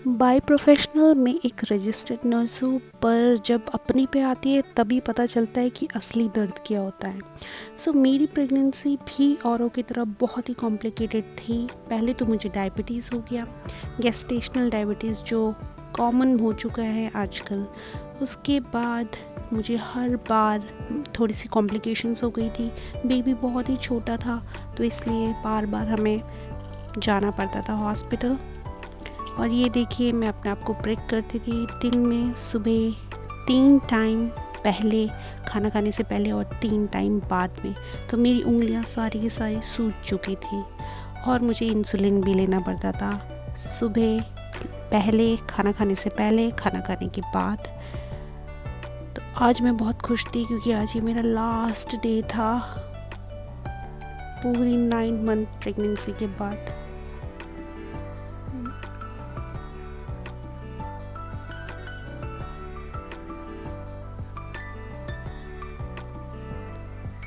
By professional में एक registered nurse हूँ, पर जब अपने पे आती है तभी पता चलता है कि असली दर्द क्या होता है। मेरी प्रेगनेंसी भी औरों की तरह बहुत ही कॉम्प्लिकेटेड थी। पहले तो मुझे डायबिटीज़ हो गया, गेस्टेशनल डायबिटीज़ जो कॉमन हो चुका है आजकल। उसके बाद मुझे हर बार थोड़ी सी कॉम्प्लिकेशंस हो गई थी। बेबी बहुत ही छोटा था, तो इसलिए बार बार हमें जाना पड़ता था हॉस्पिटल। और ये देखिए, मैं अपने आप को ब्रेक करती थी दिन में सुबह 3 टाइम, पहले खाना खाने से पहले और 3 टाइम बाद में। तो मेरी उंगलियां सारी की सारी सूज चुकी थी और मुझे इंसुलिन भी लेना पड़ता था, सुबह पहले, खाना खाने से पहले, खाना खाने के बाद। तो आज मैं बहुत खुश थी क्योंकि आज ये मेरा लास्ट डे था पूरी 9 मंथ प्रेगनेंसी के बाद।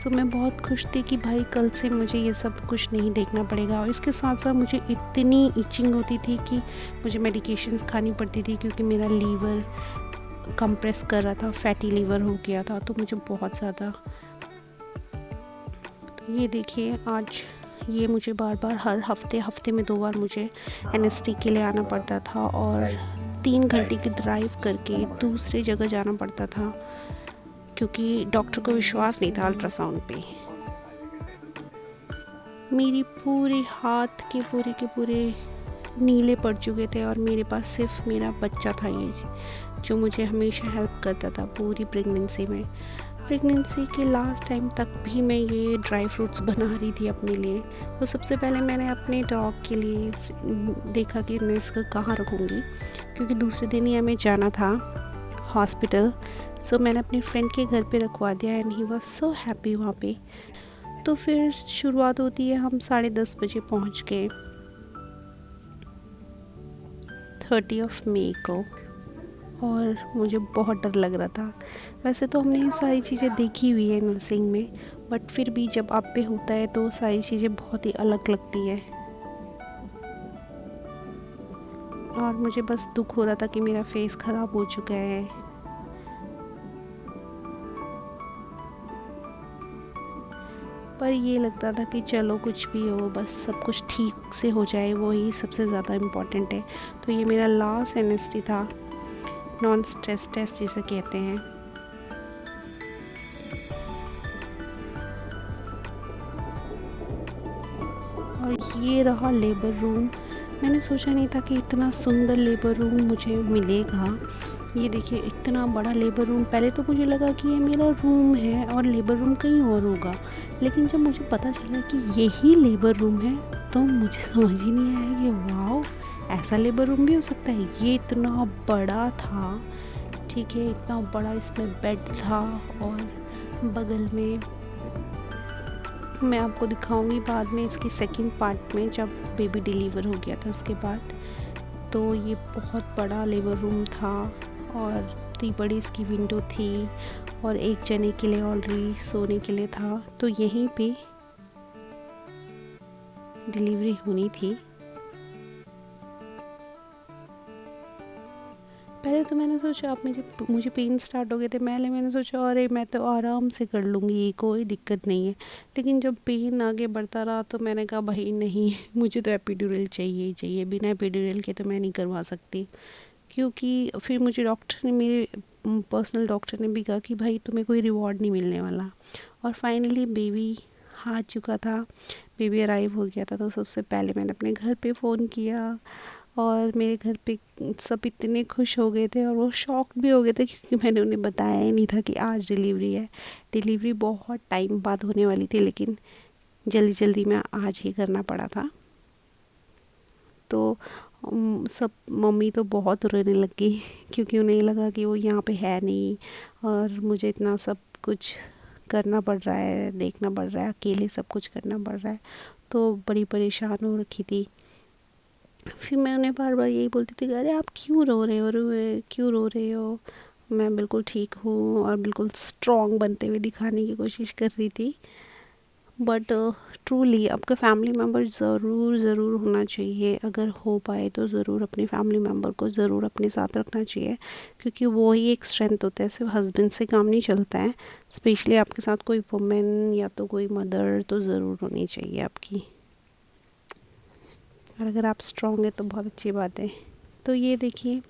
मैं बहुत खुश थी कि भाई कल से मुझे ये सब कुछ नहीं देखना पड़ेगा। और इसके साथ साथ मुझे इतनी इचिंग होती थी कि मुझे मेडिकेशंस खानी पड़ती थी क्योंकि मेरा लीवर कंप्रेस कर रहा था, फैटी लीवर हो गया था, तो मुझे बहुत ज़्यादा। तो ये देखिए, आज ये मुझे बार बार हर हफ्ते में 2 बार मुझे एनएसटी के लिए आना पड़ता था और 3 घंटे की ड्राइव करके दूसरी जगह जाना पड़ता था क्योंकि डॉक्टर को विश्वास नहीं था अल्ट्रासाउंड पे। मेरी पूरे हाथ के पूरे नीले पड़ चुके थे और मेरे पास सिर्फ मेरा बच्चा था ये, जो मुझे हमेशा हेल्प करता था पूरी प्रेगनेंसी में। प्रेगनेंसी के लास्ट टाइम तक भी मैं ये ड्राई फ्रूट्स बना रही थी अपने लिए। तो सबसे पहले मैंने अपने डॉग के लिए देखा कि मैं इसको कहाँ रखूँगी, क्योंकि दूसरे दिन ही हमें जाना था हॉस्पिटल। मैंने अपने फ्रेंड के घर पे रखवा दिया and he was so happy वहाँ पे। तो फिर शुरुआत होती है, हम 10:30 बजे पहुँच गए 30 मई को। और मुझे बहुत डर लग रहा था। वैसे तो हमने ये सारी चीज़ें देखी हुई है नर्सिंग में, बट फिर भी जब आप पे होता है तो सारी चीज़ें बहुत ही अलग लगती है। और मुझे बस दुख हो रहा था कि मेरा फेस ख़राब हो चुका है। पर ये लगता था कि चलो कुछ भी हो, बस सब कुछ ठीक से हो जाए, वो ही सबसे ज़्यादा इम्पॉर्टेंट है। तो ये मेरा लास्ट एनएसटी था, नॉन स्ट्रेस टेस्ट जिसे कहते हैं। और ये रहा लेबर रूम। मैंने सोचा नहीं था कि इतना सुंदर लेबर रूम मुझे मिलेगा। ये देखिए, इतना बड़ा लेबर रूम। पहले तो मुझे लगा कि ये मेरा रूम है और लेबर रूम कहीं और होगा, लेकिन जब मुझे पता चला कि यही लेबर रूम है तो मुझे समझ ही नहीं आया कि वाह, ऐसा लेबर रूम भी हो सकता है। ये इतना बड़ा था, ठीक है, इतना बड़ा, इसमें बेड था और बगल में, मैं आपको दिखाऊंगी बाद में इसकी सेकंड पार्ट में जब बेबी डिलीवर हो गया था उसके बाद। तो ये बहुत बड़ा लेबर रूम था और इतनी बड़ी इसकी विंडो थी और एक जने के लिए ऑलरेडी सोने के लिए था। तो यहीं पे डिलीवरी होनी थी। पहले तो मैंने सोचा, अब मुझे पेन स्टार्ट हो गए थे। मैंने सोचा अरे मैं तो आराम से कर लूँगी, कोई दिक्कत नहीं है। लेकिन जब पेन आगे बढ़ता रहा तो मैंने कहा भाई नहीं, मुझे तो एपिड्यूरल चाहिए ही चाहिए, बिना एपिड्यूरल के तो मैं नहीं करवा सकती। क्योंकि फिर मुझे डॉक्टर ने, मेरे पर्सनल डॉक्टर ने भी कहा कि भाई तुम्हें कोई रिवॉर्ड नहीं मिलने वाला। और फाइनली बेबी आ चुका था, बेबी अराइव हो गया था। तो सबसे पहले मैंने अपने घर पे फ़ोन किया और मेरे घर पे सब इतने खुश हो गए थे और वो शॉक्ड भी हो गए थे क्योंकि मैंने उन्हें बताया ही नहीं था कि आज डिलीवरी है। डिलीवरी बहुत टाइम बाद होने वाली थी, लेकिन जल्दी जल्दी में आज ही करना पड़ा था। तो सब, मम्मी तो बहुत रोने लग गई क्योंकि उन्हें लगा कि वो यहाँ पे है नहीं और मुझे इतना सब कुछ करना पड़ रहा है, देखना पड़ रहा है, अकेले सब कुछ करना पड़ रहा है। तो बड़ी परेशान हो रखी थी। फिर मैं उन्हें बार बार यही बोलती थी, अरे आप क्यों रो रहे हो, क्यों रो रहे हो, मैं बिल्कुल ठीक हूँ, और बिल्कुल स्ट्रॉन्ग बनते हुए दिखाने की कोशिश कर रही थी। बट ट्रूली आपका फैमिली मेम्बर ज़रूर होना चाहिए। अगर हो पाए तो ज़रूर अपने फैमिली मेम्बर को ज़रूर अपने साथ रखना चाहिए, क्योंकि वो ही एक स्ट्रेंथ होता है। सिर्फ हस्बैंड से काम नहीं चलता है, स्पेशली आपके साथ कोई वुमेन या तो कोई मदर तो ज़रूर होनी चाहिए आपकी। और अगर आप स्ट्रॉन्ग है तो बहुत अच्छी बात है। तो ये देखिए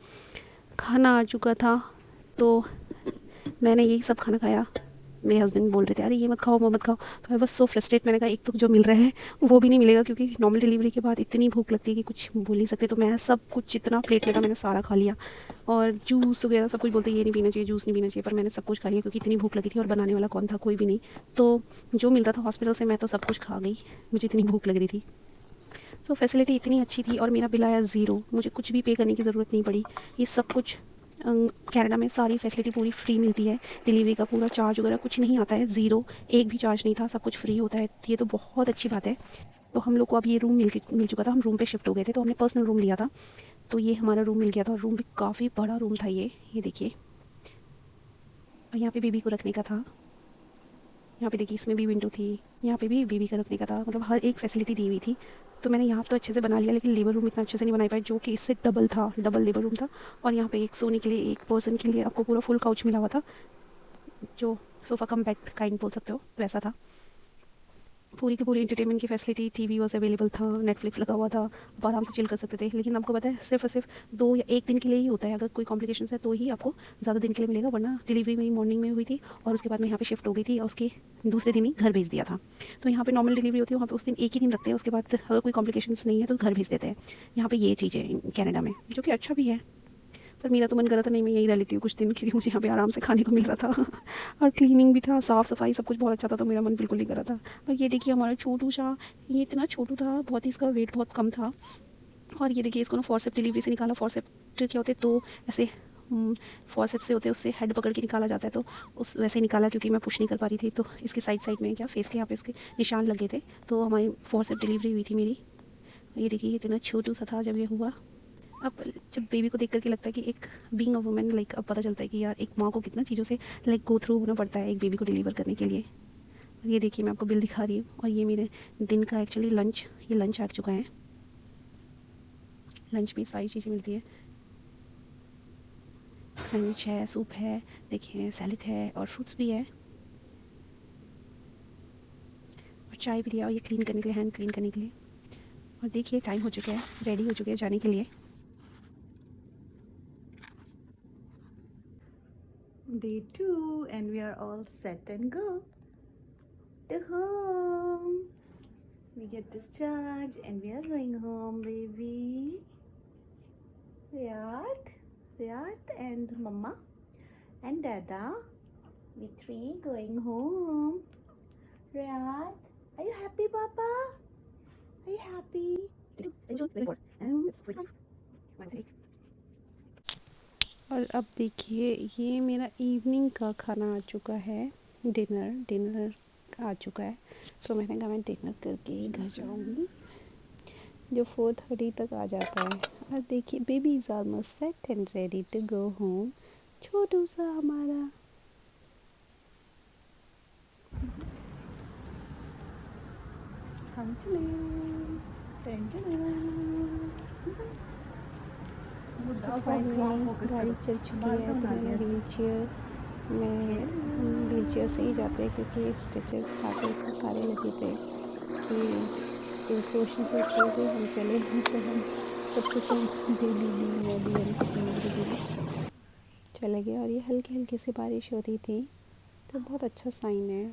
खाना आ चुका था, तो मैंने यही सब खाना खाया। मेरे हस्बैंड बोल रहे थे अरे ये मत खाओ वो मत खाओ, तो आई वाज सो फ्रस्ट्रेट। मैंने कहा एक तो जो मिल रहा है वो भी नहीं मिलेगा, क्योंकि नॉर्मल डिलीवरी के बाद इतनी भूख लगती है कि कुछ बोल नहीं सकते। तो मैं सब कुछ जितना प्लेट में था मैंने सारा खा लिया, और जूस वगैरह सब कुछ बोलते ये नहीं पीना चाहिए, जूस नहीं पीना चाहिए, पर मैंने सब कुछ खा लिया क्योंकि इतनी भूख लगी थी और बनाने वाला कौन था, कोई भी नहीं। तो जो मिल रहा था हॉस्पिटल से मैं तो सब कुछ खा गई, मुझे इतनी भूख लग रही थी। तो फैसिलिटी इतनी अच्छी थी और मेरा बिल आया ज़ीरो, मुझे कुछ भी पे करने की ज़रूरत नहीं पड़ी। ये सब कुछ कनाडा में सारी फैसिलिटी पूरी फ्री मिलती है। डिलीवरी का पूरा चार्ज वगैरह कुछ नहीं आता है, ज़ीरो, एक भी चार्ज नहीं था, सब कुछ फ्री होता है। ये तो बहुत अच्छी बात है। तो हम लोग को अब ये रूम मिल चुका था, हम रूम पे शिफ्ट हो गए थे, तो हमने पर्सनल रूम लिया था। तो ये हमारा रूम मिल गया था, और रूम भी काफ़ी बड़ा रूम था ये देखिए। और यहाँ पे बेबी को रखने का था, यहाँ पे देखिए इसमें भी विंडो थी, यहाँ पे भी बेबी का रखने का था, मतलब हर एक फैसिलिटी दी हुई थी। तो मैंने यहाँ तो अच्छे से बना लिया, लेकिन लेबर रूम इतना अच्छे से नहीं बना पाया, जो कि इससे डबल था, डबल लेबर रूम था। और यहाँ पे एक सोने के लिए, एक पर्सन के लिए आपको पूरा फुल काउच मिला हुआ था, जो सोफ़ा कम बेड काइंड बोल सकते हो, वैसा था। पूरी की पूरी इंटरटेनमेंट की फैसिलिटी, टीवी वॉज अवेलेबल था, नेटफ्लिक्स लगा हुआ था, आप आराम से चिल कर सकते थे। लेकिन आपको पता है सिर्फ और सिर्फ 2 या 1 दिन के लिए ही होता है, अगर कोई कॉम्प्लिकेशंस है तो ही आपको ज़्यादा दिन के लिए मिलेगा, वरना डिलीवरी मेरी मॉर्निंग में हुई थी और उसके बाद मैं यहाँ पे शिफ्ट हो गई थी, और उसके दूसरे दिन ही घर भेज दिया था। तो यहाँ पे नॉर्मल डिलीवरी होती है, वहाँ पे उस दिन एक ही दिन रखते हैं, उसके बाद अगर कोई कॉम्प्लिकेशंस नहीं है तो घर भेज देते हैं। यहाँ पे ये चीज़ है कनाडा में, जो कि अच्छा भी है। पर मेरा तो मन कर रहा था नहीं मैं यहीं रह लेती हूँ कुछ दिन, क्योंकि मुझे यहाँ पे आराम से खाने को मिल रहा था और क्लीनिंग भी था, साफ़ सफाई सब कुछ बहुत अच्छा था, तो मेरा मन बिल्कुल नहीं कर रहा था। पर ये देखिए हमारा छोटू सा, ये इतना छोटू था, बहुत ही इसका वेट बहुत कम था। और ये देखिए इसको ना फॉरसेप डिलीवरी से निकाला। फॉरसेप क्या होते, तो ऐसे फॉरसेप से होते हैं, उससे हेड पकड़ के निकाला जाता है, तो उस वैसे ही निकाला, क्योंकि मैं पुश नहीं कर पा रही थी। तो इसके साइड साइड में क्या फेस के यहाँ पे उसके निशान लगे थे, तो हमारी फॉरसेप डिलीवरी हुई थी मेरी। ये देखिए इतना छोटू सा था जब ये हुआ। अब जब बेबी को देख कर के लगता है कि एक बीइंग अ वुमेन, लाइक अब पता चलता है कि यार एक माँ को कितना चीज़ों से लाइक गो थ्रू होना पड़ता है एक बेबी को डिलीवर करने के लिए। और ये देखिए मैं आपको बिल दिखा रही हूँ, और ये मेरे दिन का एक्चुअली लंच, ये लंच आ चुका है। लंच में सारी चीज़ें मिलती है, सैंडविच है, सूप है, देखिए सैलेड है, और फ्रूट्स भी है, और चाय भी दिया, और ये क्लीन करने के लिए, हैंड क्लीन करने के लिए। और देखिए टाइम हो चुका है, रेडी हो चुके हैं जाने के लिए। Day 2, and we are all set and go to home. We get discharged and we are going home, baby. Riyadh and Mama and Dada. We three going home. Riyadh, are you happy, Papa? Are you happy? June 24 and it's 45. 1 3. और अब देखिए ये मेरा evening का खाना आ चुका है, dinner आ चुका है। तो मैंने कहा मैं डिनर करके ही घर जाऊँगी, जो 4:30 तक आ जाता है। और देखिए baby is almost set and ready to go home, छोटू सा हमारा। हम चले। फाइनली गाड़ी चल चुकी है, तो मैंने व्हील चेयर से ही जाते हैं, क्योंकि स्टिचेस स्टार्टिंग सारे लगे थे कि तो सोचने से थे हम चले तो हम सबके सब दीदी मैं भी हम चले गए। और ये हल्की हल्की सी बारिश हो रही थी, तो बहुत अच्छा साइन है।